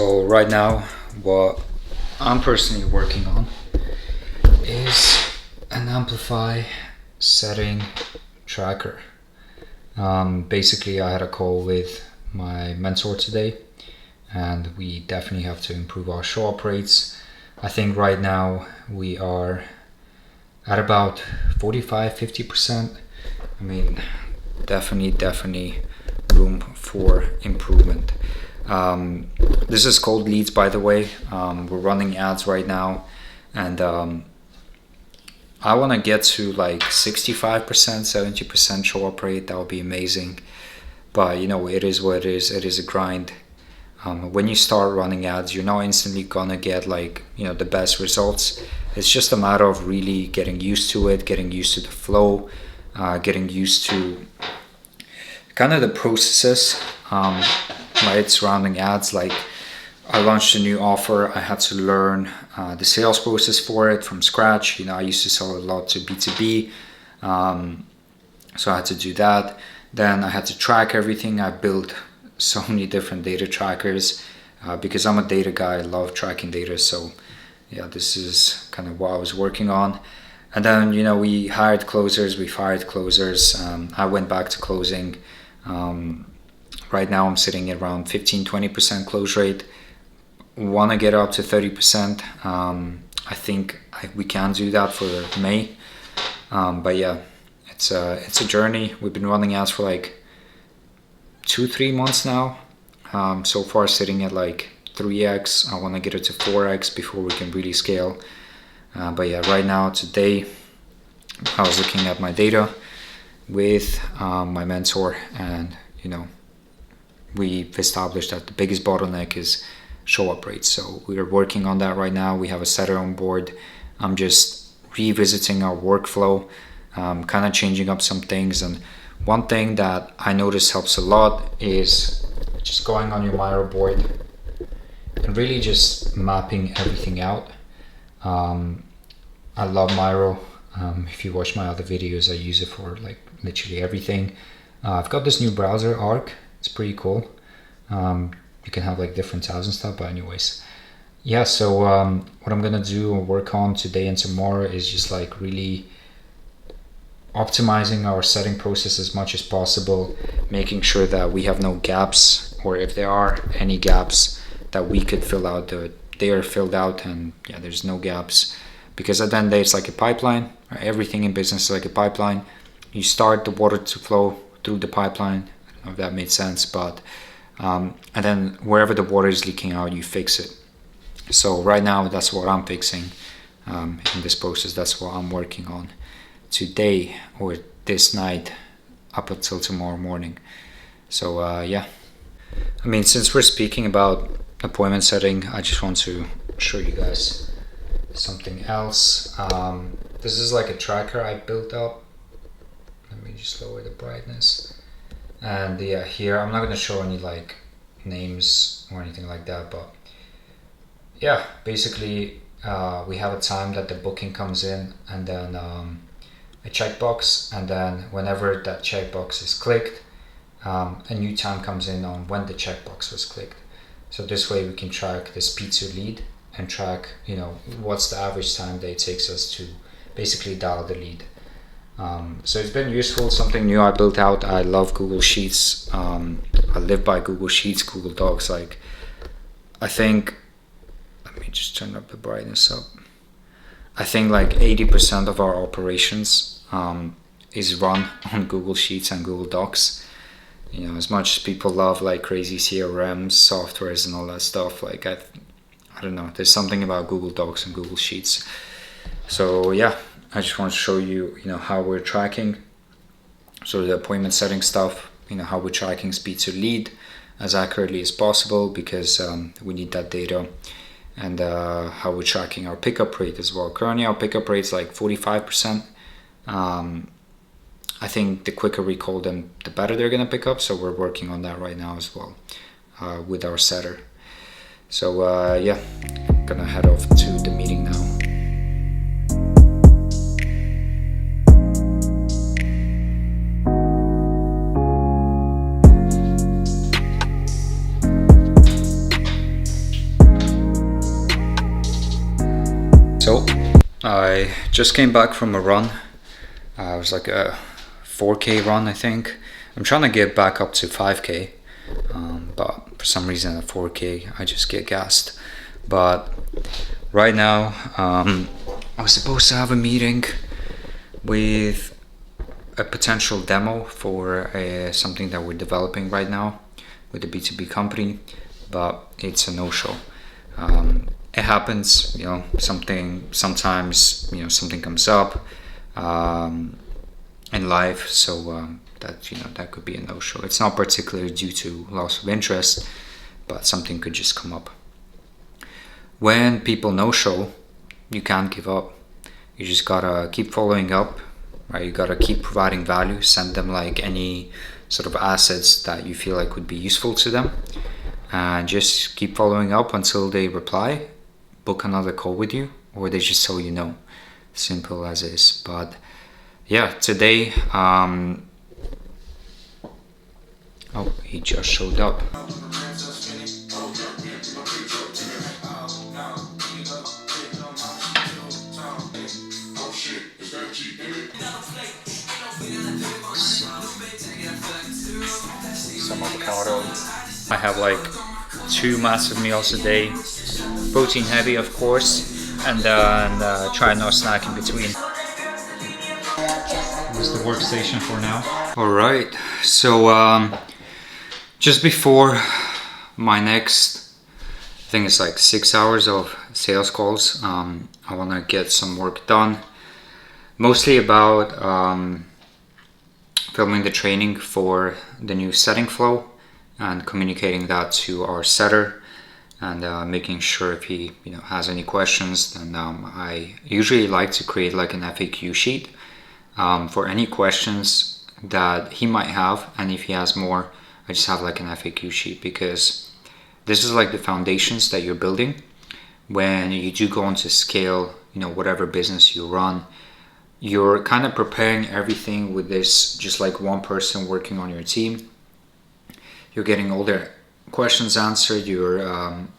So right now, what I'm personally working on is an Amplify setting tracker. Basically, I had a call with my mentor today, and we definitely have to improve our show up rates. I think right now we are at about 45-50%. I mean, definitely room for improvement. This is cold leads, by the way. We're running ads right now, and I want to get to like 65%, 70% show up rate. That would be amazing. But it is what it is. It is a grind. When you start running ads, you're not instantly gonna get the best results. It's just a matter of really getting used to it, getting used to the flow, getting used to kind of the processes, right, surrounding ads. Like, I launched a new offer. I had to learn the sales process for it from scratch. I used to sell a lot to B2B, so I had to do that. Then I had to track everything. I built so many different data trackers because I'm a data guy. I love tracking data. So yeah, this is kind of what I was working on. And then we hired closers. We fired closers. I went back to closing. Right now I'm sitting at around 15-20% close rate. Want to get up to 30%. I think we can do that for May. But yeah, it's a journey. We've been running ads for like 2-3 months now. So far sitting at like 3x. I want to get it to 4x before we can really scale. But yeah, right now, today, I was looking at my data with my mentor, and we've established that the biggest bottleneck is show up rates. So we are working on that right now. We have a setter on board. I'm just revisiting our workflow, kind of changing up some things. And one thing that I notice helps a lot is just going on your Miro board and really just mapping everything out. I love Miro. If you watch my other videos, I use it for like literally everything. I've got this new browser, Arc. It's pretty cool. You can have like different tabs and stuff, but anyways. Yeah, so what I'm gonna do and work on today and tomorrow is just like really optimizing our setting process as much as possible, making sure that we have no gaps, or if there are any gaps that we could fill out, they are filled out, and yeah, there's no gaps. Because at the end of the day, it's like a pipeline. Right? Everything in business is like a pipeline. You start the water to flow through the pipeline. I don't know if that made sense, but and then wherever the water is leaking out, you fix it. So right now, that's what I'm fixing in this process. That's what I'm working on today or this night up until tomorrow morning. So yeah, I mean, since we're speaking about appointment setting, I just want to show you guys something else. This is like a tracker I built up. Let me just lower the brightness. And yeah, here I'm not going to show any like names or anything like that, but yeah, basically we have a time that the booking comes in, and then a checkbox, and then whenever that checkbox is clicked, a new time comes in on when the checkbox was clicked. So this way we can track the speed to lead and track what's the average time that it takes us to basically dial the lead. So it's been useful, something new I built out. I love Google Sheets. I live by Google Sheets, Google Docs. Like, I think, let me just turn up the brightness up. I think like 80% of our operations is run on Google Sheets and Google Docs. As much as people love like crazy CRMs, softwares and all that stuff, like I don't know, there's something about Google Docs and Google Sheets. So yeah, I just want to show you, how we're tracking. So the appointment setting stuff, how we're tracking speed to lead as accurately as possible, because we need that data. And how we're tracking our pickup rate as well. Currently our pickup rate is like 45%. I think the quicker we call them, the better they're gonna pick up. So we're working on that right now as well with our setter. So yeah, I'm gonna head off to the meeting now. I just came back from a run. It was like a 4K run, I think. I'm trying to get back up to 5K, but for some reason at 4K I just get gassed. But right now, I was supposed to have a meeting with a potential demo for something that we're developing right now with a B2B company, but it's a no-show. It happens, sometimes something comes up in life, so that could be a no-show. It's not particularly due to loss of interest, but something could just come up. When people no-show, you can't give up. You just gotta keep following up, right? You gotta keep providing value, send them like any sort of assets that you feel like would be useful to them, and just keep following up until they reply, book another call with you, or they just tell you no. Simple as is. But yeah, today, he just showed up. Some avocado. I have like 2 massive meals a day, protein heavy of course, and then try no snack in between. This is the workstation for now. Alright, so just before my next, I think it's like 6 hours of sales calls, I want to get some work done, mostly about filming the training for the new setting flow and communicating that to our setter, and making sure if he has any questions, then I usually like to create like an FAQ sheet for any questions that he might have, and if he has more, I just have like an FAQ sheet, because this is like the foundations that you're building when you do go on to scale, whatever business you run. You're kind of preparing everything with this, just like one person working on your team. You're getting all their questions answered, you're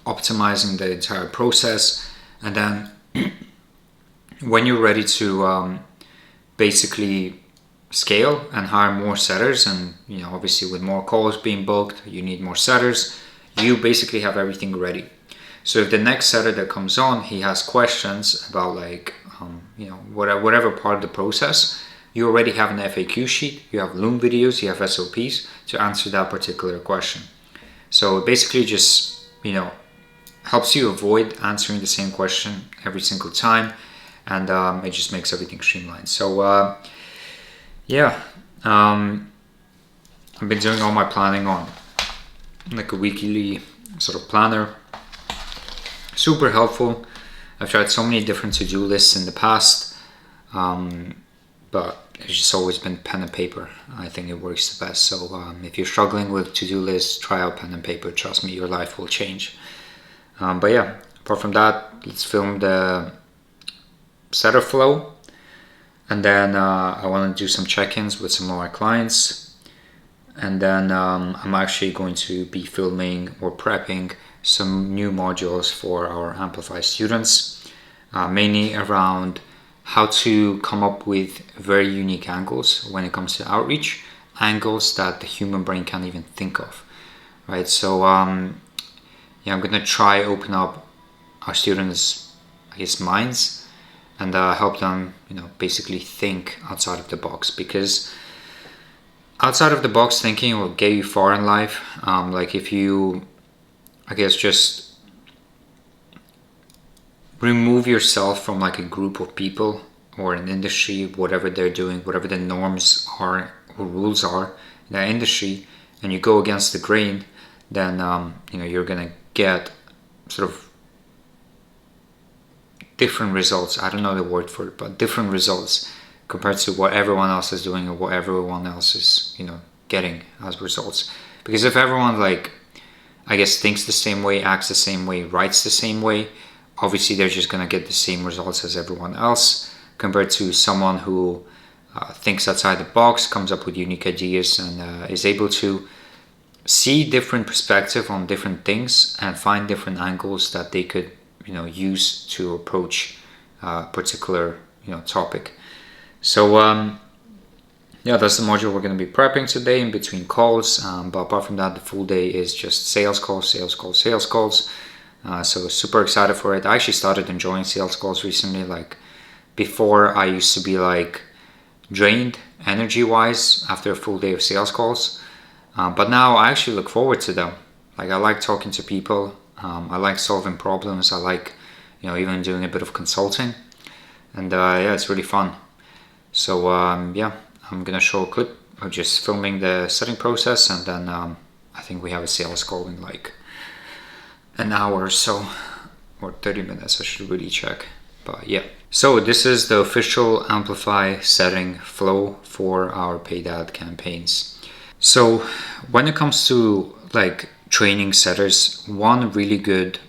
optimizing the entire process, and then when you're ready to basically scale and hire more setters, and obviously with more calls being booked, you need more setters, you basically have everything ready. So if the next setter that comes on, he has questions about like whatever part of the process, you already have an FAQ sheet, you have Loom videos, you have SOPs to answer that particular question. So it basically just helps you avoid answering the same question every single time, and it just makes everything streamlined. So I've been doing all my planning on like a weekly sort of planner. Super helpful. I've tried so many different to-do lists in the past, but it's just always been pen and paper. I think it works the best. So if you're struggling with to-do lists, try out pen and paper. Trust me, your life will change. But yeah, apart from that, let's film the setter flow, and then I want to do some check-ins with some of my clients, and then I'm actually going to be filming or prepping some new modules for our Amplify students, mainly around how to come up with very unique angles when it comes to outreach, angles that the human brain can't even think of, right? So I'm gonna try open up our students, minds, and help them basically think outside of the box, because outside of the box thinking will get you far in life. Like if you just remove yourself from like a group of people or an industry, whatever they're doing, whatever the norms are or rules are in that industry, and you go against the grain, then you're gonna get sort of different results. I don't know the word for it, but different results compared to what everyone else is doing or what everyone else is getting as results. Because if everyone thinks the same way, acts the same way, writes the same way, obviously they're just gonna get the same results as everyone else, compared to someone who thinks outside the box, comes up with unique ideas, and is able to see different perspective on different things and find different angles that they could use to approach particular topic. So yeah, that's the module we're going to be prepping today in between calls. But apart from that, the full day is just sales calls, sales calls, sales calls. So super excited for it. I actually started enjoying sales calls recently. Like before, I used to be like drained energy wise after a full day of sales calls. But now I actually look forward to them. Like I like talking to people. I like solving problems. I like, even doing a bit of consulting. And yeah, it's really fun. So yeah, I'm gonna show a clip of just filming the setting process, and then I think we have a sales call in like an hour or so, or 30 minutes. I should really check, but yeah. So this is the official Amplify setting flow for our paid ad campaigns. So when it comes to like training setters, one really good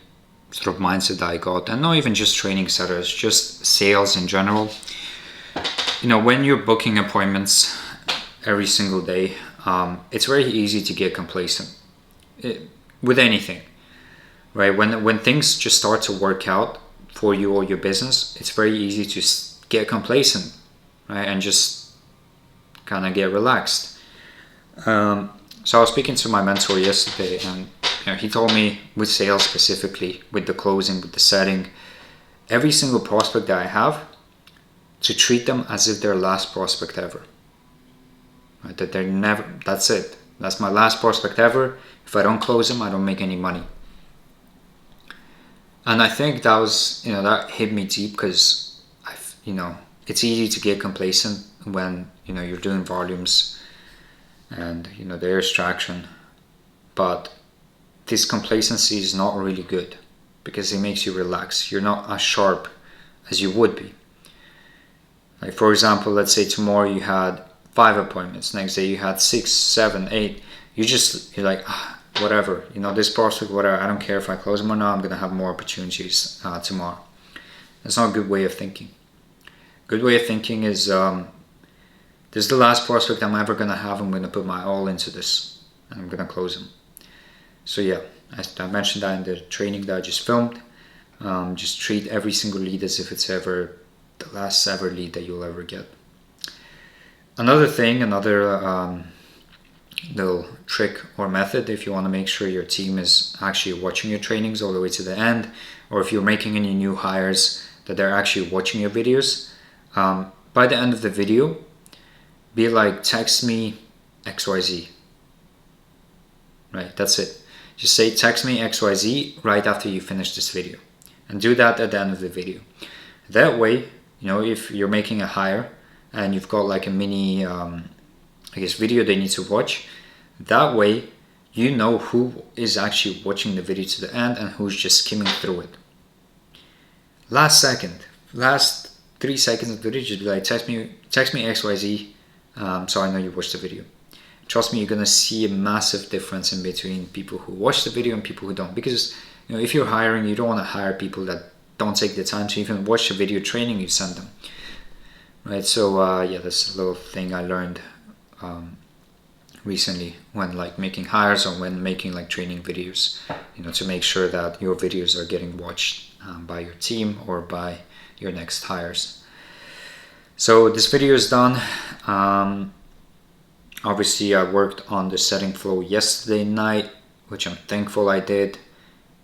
sort of mindset that I got, and not even just training setters, just sales in general. When you're booking appointments every single day, it's very easy to get complacent with anything, right? When things just start to work out for you or your business, it's very easy to get complacent, right? And just kind of get relaxed. So I was speaking to my mentor yesterday, and he told me with sales specifically, with the closing, with the setting, every single prospect that I have, to treat them as if they're last prospect ever. Right? That they're never, that's it. That's my last prospect ever. If I don't close them, I don't make any money. And I think that was, that hit me deep, because it's easy to get complacent when, you're doing volumes and, there's traction. But this complacency is not really good, because it makes you relax. You're not as sharp as you would be. Like for example, let's say tomorrow you had 5 appointments, next day you had 6, 7, 8. You're like, whatever, this prospect, whatever, I don't care if I close them or not, I'm gonna have more opportunities tomorrow. That's not a good way of thinking. Good way of thinking is, this is the last prospect I'm ever gonna have. I'm gonna put my all into this, and I'm gonna close them. So yeah, I mentioned that in the training that I just filmed. Just treat every single lead as if it's ever the last ever lead that you'll ever get. Another thing, another little trick or method, if you want to make sure your team is actually watching your trainings all the way to the end, or if you're making any new hires, that they're actually watching your videos, by the end of the video, be like, text me XYZ. Right, that's it. Just say, text me XYZ right after you finish this video. And do that at the end of the video. That way, if you're making a hire and you've got like a mini, video they need to watch, that way you know who is actually watching the video to the end and who's just skimming through it. Last 3 seconds of the video, just be like, text me XYZ, so I know you watched the video. Trust me, you're gonna see a massive difference in between people who watch the video and people who don't. Because if you're hiring, you don't want to hire people that don't take the time to even watch the video training you send them, right? So yeah, that's a little thing I learned recently when like making hires or when making like training videos, to make sure that your videos are getting watched by your team or by your next hires. So this video is done. Obviously I worked on the setting flow yesterday night, which I'm thankful I did,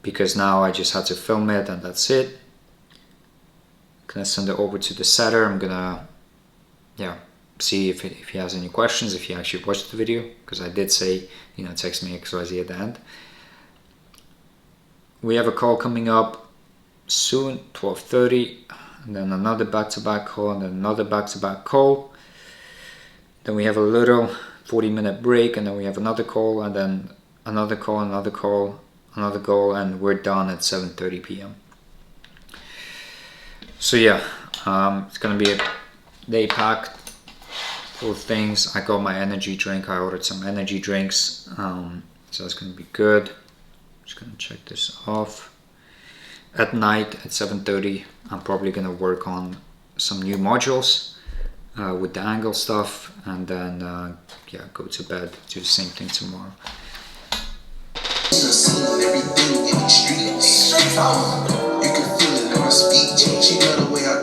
because now I just had to film it and that's it. I'm gonna send it over to the setter. I'm gonna see if he has any questions, if he actually watched the video, because I did say, text me XYZ at the end. We have a call coming up soon, 12:30, and then another back-to-back call, and then another back-to-back call. Then we have a little 40-minute break, and then we have another call, and then another call, another call, another call, and we're done at 7:30 p.m. So yeah, it's gonna be a day packed full of things. I got my energy drink. I ordered some energy drinks, so it's gonna be good. Just gonna check this off. At night at 7:30, I'm probably gonna work on some new modules with the angle stuff, and then go to bed, do the same thing tomorrow. Everything in the streets. You can feel it in my speech. She got the way I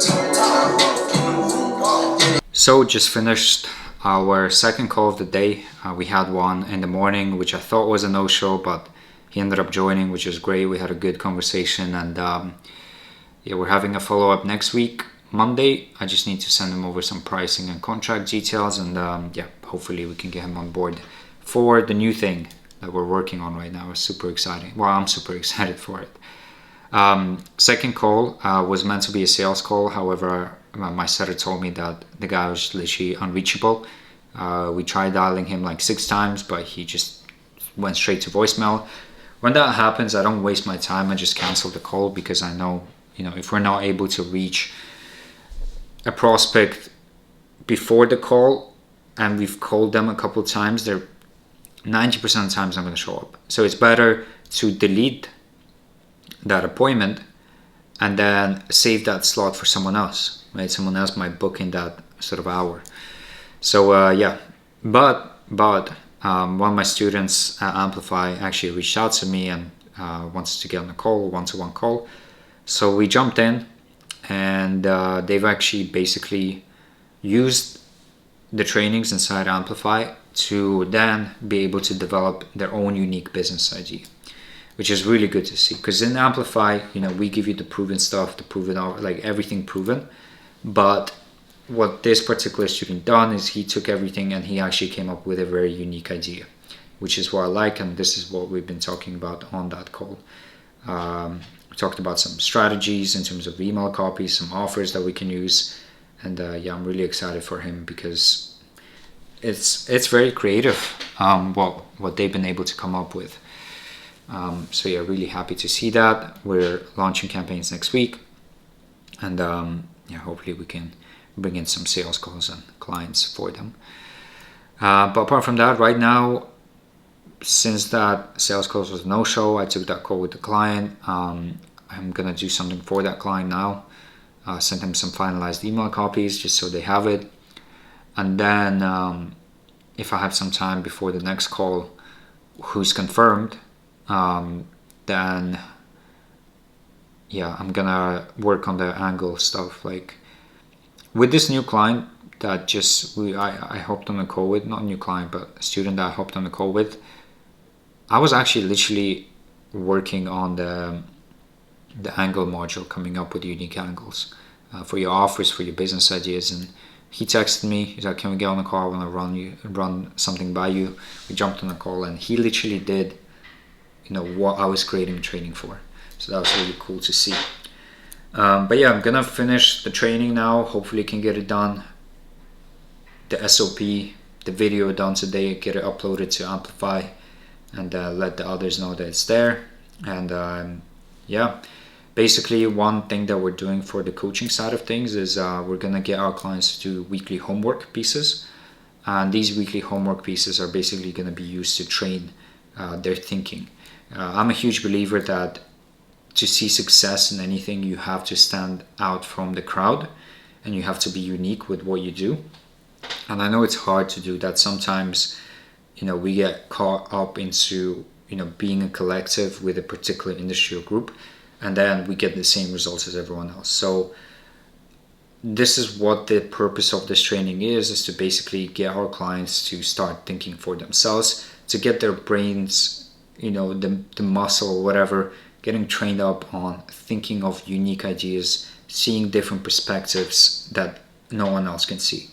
So just finished our second call of the day. We had one in the morning, which I thought was a no-show, but he ended up joining, which was great. We had a good conversation, and yeah, we're having a follow-up next week, Monday. I just need to send him over some pricing and contract details, and yeah, hopefully we can get him on board for the new thing that we're working on right now. It's super exciting. Well, I'm super excited for it. Second call was meant to be a sales call. However, my setter told me that the guy was literally unreachable. We tried dialing him like 6 times, but he just went straight to voicemail. When that happens, I don't waste my time. I just cancel the call, because I know, if we're not able to reach a prospect before the call and we've called them a couple of times, they're 90% of the times not going to show up. So it's better to delete that appointment and then save that slot for someone else, right? Someone else might book in that sort of hour. So yeah, but one of my students at Amplify actually reached out to me and wants to get on a call, a one-to-one call. So we jumped in, and they've actually basically used the trainings inside Amplify to then be able to develop their own unique business idea, which is really good to see. Because in Amplify, we give you the proven stuff, the proven, like everything proven. But what this particular student done is he took everything and he actually came up with a very unique idea, which is what I like, and this is what we've been talking about on that call. We talked about some strategies in terms of email copies, some offers that we can use, and yeah, I'm really excited for him because it's very creative, what they've been able to come up with. So yeah, really happy to see that. We're launching campaigns next week, and yeah, hopefully we can bring in some sales calls and clients for them. But apart from that, right now, since that sales call was no show, I took that call with the client. I'm gonna do something for that client now. Send him some finalized email copies just so they have it. And then if I have some time before the next call, who's confirmed, then yeah, I'm gonna work on the angle stuff. Like with this new client that I hopped on a call with, not a new client, but a student that I hopped on a call with, I was actually literally working on the angle module, coming up with unique angles for your offers, for your business ideas. And he texted me, he's like, can we get on a call? I want to run something by you. We jumped on a call, and he literally did what I was creating training for. So that was really cool to see. But yeah, I'm gonna finish the training now. Hopefully can get it done, the SOP, the video done today, get it uploaded to Amplify, and let the others know that it's there. And yeah, basically one thing that we're doing for the coaching side of things is we're gonna get our clients to do weekly homework pieces, and these weekly homework pieces are basically gonna be used to train their thinking. I'm a huge believer that to see success in anything, you have to stand out from the crowd and you have to be unique with what you do. And I know it's hard to do that. Sometimes, we get caught up into, being a collective with a particular industry or group, and then we get the same results as everyone else. So this is what the purpose of this training is to basically get our clients to start thinking for themselves, to get their brains, the muscle, whatever, getting trained up on thinking of unique ideas, seeing different perspectives that no one else can see.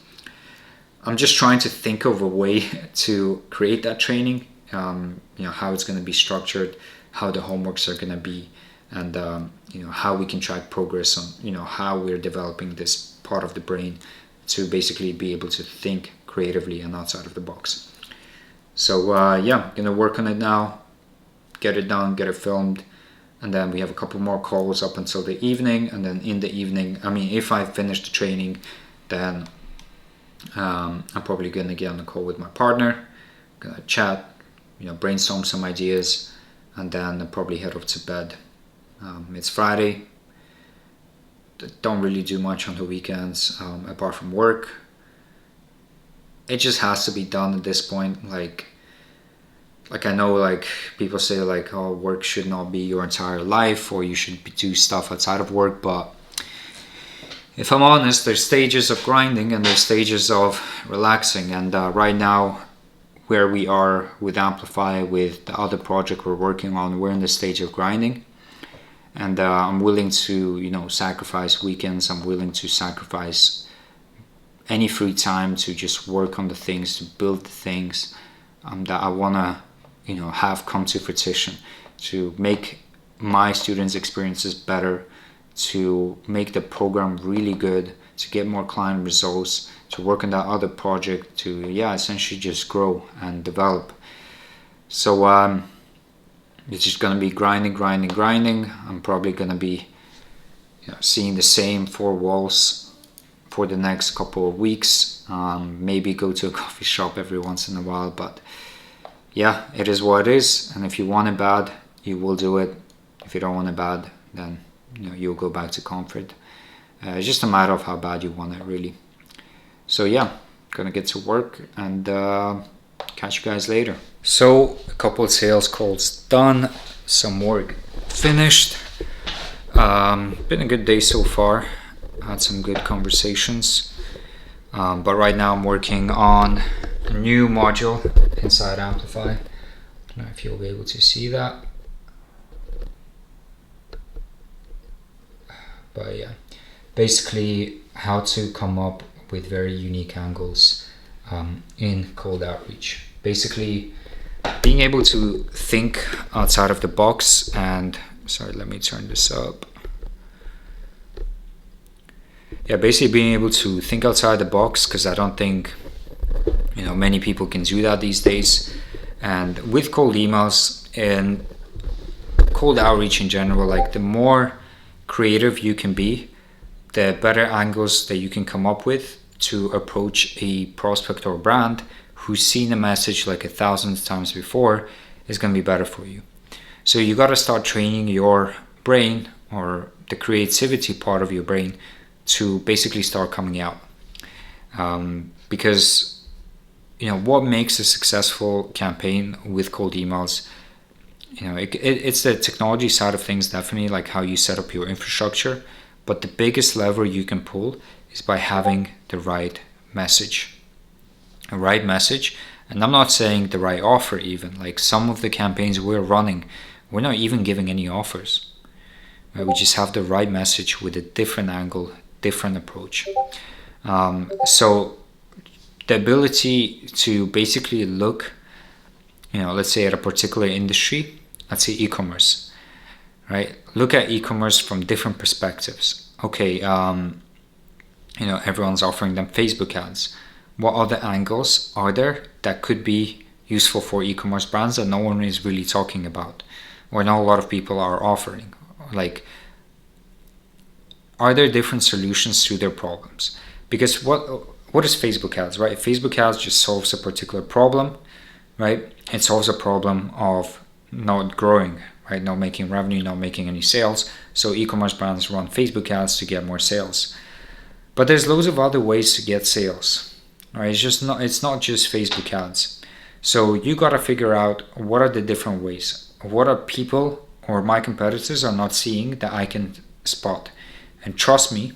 I'm just trying to think of a way to create that training, how it's going to be structured, how the homeworks are going to be, and how we can track progress on, how we're developing this part of the brain to basically be able to think creatively and outside of the box. So yeah, I'm going to work on it now, get it done, get it filmed. And then we have a couple more calls up until the evening. And then in the evening, if I finish the training, then I'm probably going to get on a call with my partner, going to chat, brainstorm some ideas, and then I'll probably head off to bed. It's Friday. Don't really do much on the weekends apart from work. It just has to be done at this point. Like I know people say oh, work should not be your entire life, or you should do stuff outside of work, but if I'm honest, there's stages of grinding and there's stages of relaxing. And right now, where we are with Amplify, with the other project we're working on, we're in the stage of grinding. And I'm willing to, sacrifice weekends. I'm willing to sacrifice any free time to just work on the things, to build the things that I want to, have come to fruition, to make my students' experiences better, to make the program really good, to get more client results, to work on that other project, to essentially just grow and develop. So it's just gonna be grinding. I'm probably gonna be seeing the same four walls for the next couple of weeks. Maybe go to a coffee shop every once in a while, but yeah, it is what it is. And if you want it bad, you will do it. If you don't want it bad, then you'll go back to comfort. It's just a matter of how bad you want it, really. So yeah, gonna get to work and catch you guys later. So a couple of sales calls done, some work finished. Been a good day so far. Had some good conversations. But right now I'm working on a new module inside Amplify. I don't know if you'll be able to see that. But yeah, basically how to come up with very unique angles in cold outreach. Basically being able to think outside of the box and, sorry, let me turn this up. Yeah, basically being able to think outside the box, because I don't think many people can do that these days. And with cold emails and cold outreach in general, like the more creative you can be, the better angles that you can come up with to approach a prospect or brand who's seen a message like 1,000 times before is going to be better for you. So you got to start training your brain, or the creativity part of your brain, to basically start coming out. Because what makes a successful campaign with cold emails, it's the technology side of things, definitely, like how you set up your infrastructure. But the biggest lever you can pull is by having the right message. A right message. And I'm not saying the right offer even. Like some of the campaigns we're running, we're not even giving any offers. Right? We just have the right message with a different angle, different approach. So the ability to basically look, let's say at a particular industry, let's say e-commerce, right? Look at e-commerce from different perspectives. Okay, everyone's offering them Facebook ads. What other angles are there that could be useful for e-commerce brands that no one is really talking about, or not a lot of people are offering? Like, are there different solutions to their problems? Because what is Facebook ads, right? Facebook ads just solves a particular problem, right? It solves a problem of not growing, right? Not making revenue, not making any sales. So e-commerce brands run Facebook ads to get more sales. But there's loads of other ways to get sales, right? It's not just Facebook ads. So you got to figure out what are the different ways. What are people or my competitors are not seeing that I can spot? And trust me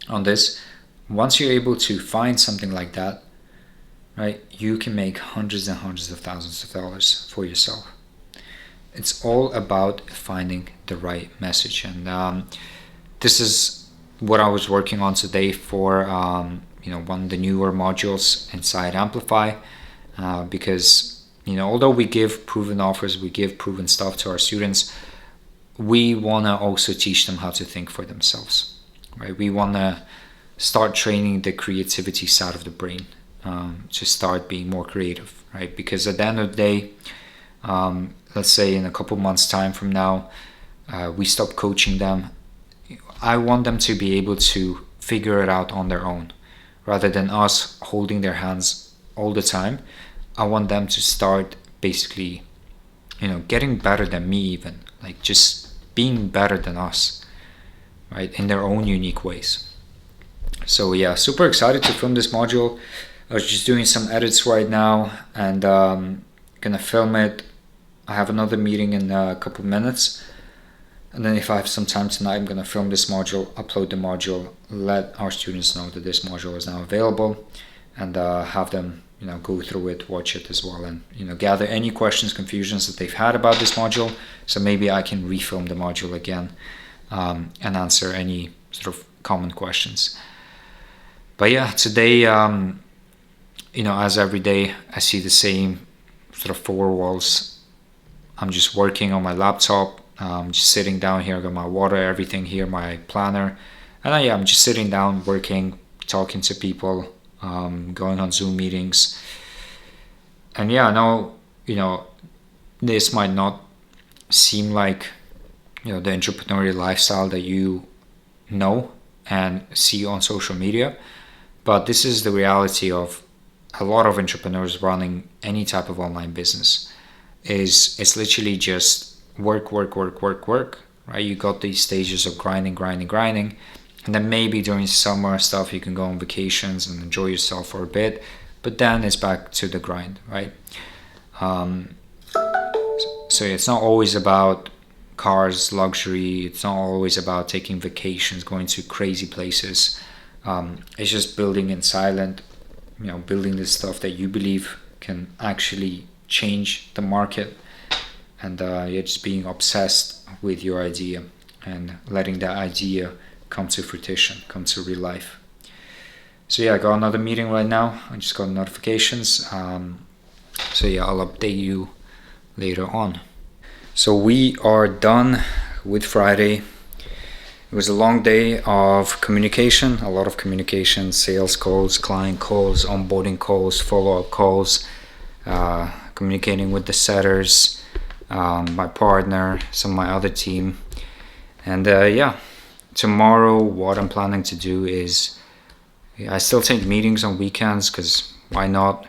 on this, once you're able to find something like that, right, you can make hundreds and hundreds of thousands of dollars for yourself. It's all about finding the right message. And this is what I was working on today for one of the newer modules inside Amplify, because although we give proven offers, we give proven stuff to our students, we want to also teach them how to think for themselves, right? We want to start training the creativity side of the brain, to start being more creative, right? Because at the end of the day, let's say in a couple months time from now, we stop coaching them. I want them to be able to figure it out on their own, rather than us holding their hands all the time. I want them to start basically, getting better than me, even, like just being better than us, right, in their own unique ways. So yeah, super excited to film this module. I was just doing some edits right now and gonna film it. I have another meeting in a couple minutes, And then if I have some time tonight, I'm gonna film this module, upload the module, let our students know that this module is now available, and have them go through it, watch it as well, and gather any questions, confusions that they've had about this module. So maybe I can refilm the module again and answer any sort of common questions. But yeah, today, as every day, I see the same sort of four walls. I'm just working on my laptop. Just sitting down here, I got my water, everything here, my planner, and I'm just sitting down, working, talking to people, going on Zoom meetings. And I know, this might not seem like, the entrepreneurial lifestyle that you know and see on social media, but this is the reality of a lot of entrepreneurs running any type of online business. It's literally just work, right? You got these stages of grinding, and then maybe during summer stuff you can go on vacations and enjoy yourself for a bit, but then it's back to the grind, right? So it's not always about cars, luxury. It's not always about taking vacations, going to crazy places. It's just building in silent, building the stuff that you believe can actually change the market. And you're just being obsessed with your idea and letting that idea come to fruition, come to real life. So I got another meeting right now. I just got notifications. I'll update you later on. So we are done with Friday. It was a long day of communication, a lot of communication, sales calls, client calls, onboarding calls, follow-up calls, communicating with the setters, my partner, some of my other team. And tomorrow what I'm planning to do is, I still take meetings on weekends because why not,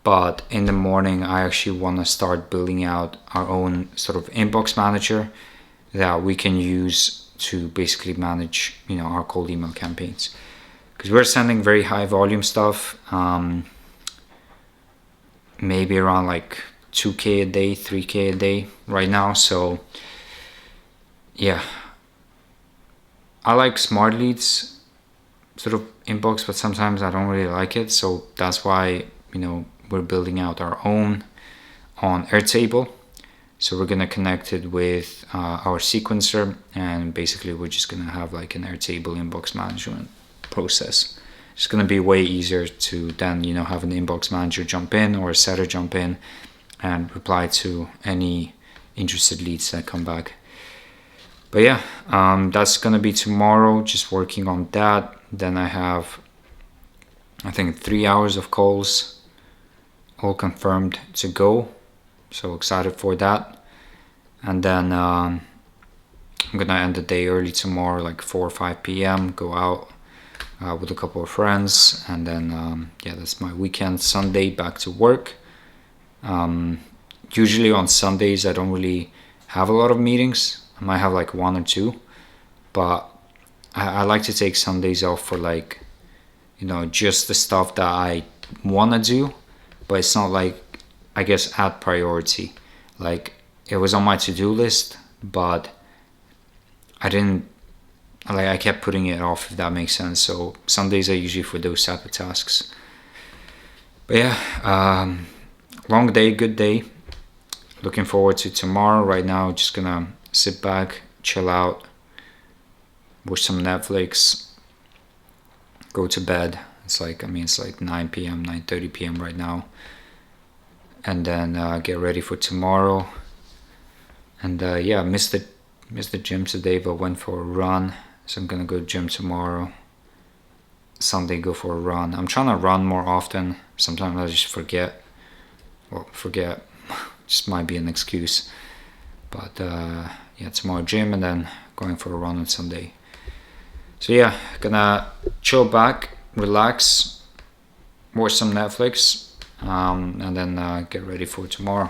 but in the morning I actually want to start building out our own sort of inbox manager that we can use to basically manage our cold email campaigns, because we're sending very high volume stuff, maybe around like 2K a day, 3K a day right now. So I like smart leads sort of inbox, but sometimes I don't really like it. So that's why we're building out our own on Airtable. So we're gonna connect it with our sequencer, and basically we're just gonna have like an Airtable inbox management process. It's gonna be way easier to then have an inbox manager jump in or a setter jump in and reply to any interested leads that come back. But that's gonna be tomorrow, just working on that. Then I have, I think, 3 hours of calls all confirmed to go, so excited for that. And then I'm gonna end the day early tomorrow, like 4 or 5 p.m, go out with a couple of friends, and then that's my weekend. Sunday back to work. Usually on Sundays I don't really have a lot of meetings. I might have like 1 or 2, but I like to take Sundays off for like just the stuff that I want to do, but it's not like, I guess, at priority. Like, it was on my to-do list, but I kept putting it off, if that makes sense. So Sundays are usually for those type of tasks. But long day, good day. Looking forward to tomorrow. Right now, just gonna sit back, chill out, watch some Netflix, go to bed. It's like 9 p.m, 9:30 p.m. right now. And then get ready for tomorrow. And missed the gym today, but went for a run. So I'm gonna go to gym tomorrow. Sunday, go for a run. I'm trying to run more often. Sometimes I just forget. Just might be an excuse. But tomorrow gym, and then going for a run on Sunday. So gonna chill back, relax, watch some Netflix, and then get ready for tomorrow.